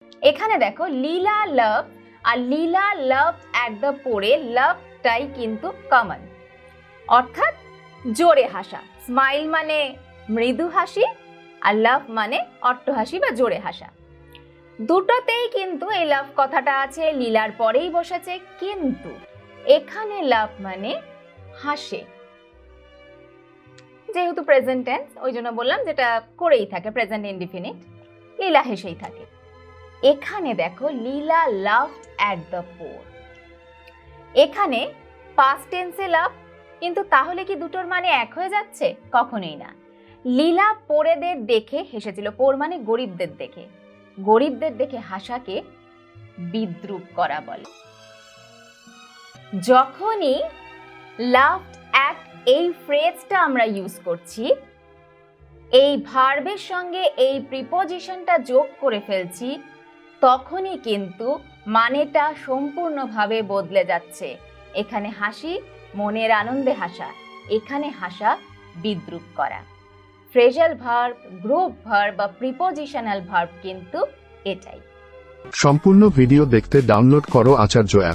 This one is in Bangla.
এখানে দেখো লীলা লাভ আর লীলা লাভ অ্যাট দ্য পরে লাভটাই কিন্তু কমন, অর্থাৎ জোরে হাসা। স্মাইল মানে মৃদু হাসি আর লাভ মানে অট্টহাসি বা জোরে হাসা। দুটোতেই কিন্তু এই লাভ কথাটা আছে, লীলার পরেই বসেছে, কিন্তু এখানে লাভ মানে হাসে। যেহেতু প্রেজেন্ট টেন্স ওই জন্য বললাম যেটা করেই থাকে, প্রেজেন্ট ইনডিফিনিট, লীলা হেসেই থাকে। এখানে দেখো লীলা লাভড অ্যাট দ্য পোর, এখানে পাস্ট টেন্সে লাভ, কিন্তু তাহলে কি দুটোর মানে এক হয়ে যাচ্ছে? কখনোই না। লীলা পোরেদের দেখে হেসেছিল, পোর মানে গরিবদের দেখে, গরিবদের দেখে হাসাকে বিদ্রূপ করা বলে। যখনই লাভড অ্যাট এই ফ্রেজটা আমরা ইউজ করছি, এই ভার্বের সঙ্গে এই প্রিপোজিশনটা যোগ করে ফেলছি, তখনই কিন্তু মানেটা সম্পূর্ণভাবে বদলে যাচ্ছে। এখানে হাসি মনের আনন্দে হাসা, এখানে হাসা বিদ্রূপ করা। ফ্রেজাল ভার্ব, গ্রুপ ভার্ব বা প্রিপোজিশনাল ভার্ব কিন্তু এটাই। সম্পূর্ণ ভিডিও দেখতে ডাউনলোড করো আচার্য অ্যাপ।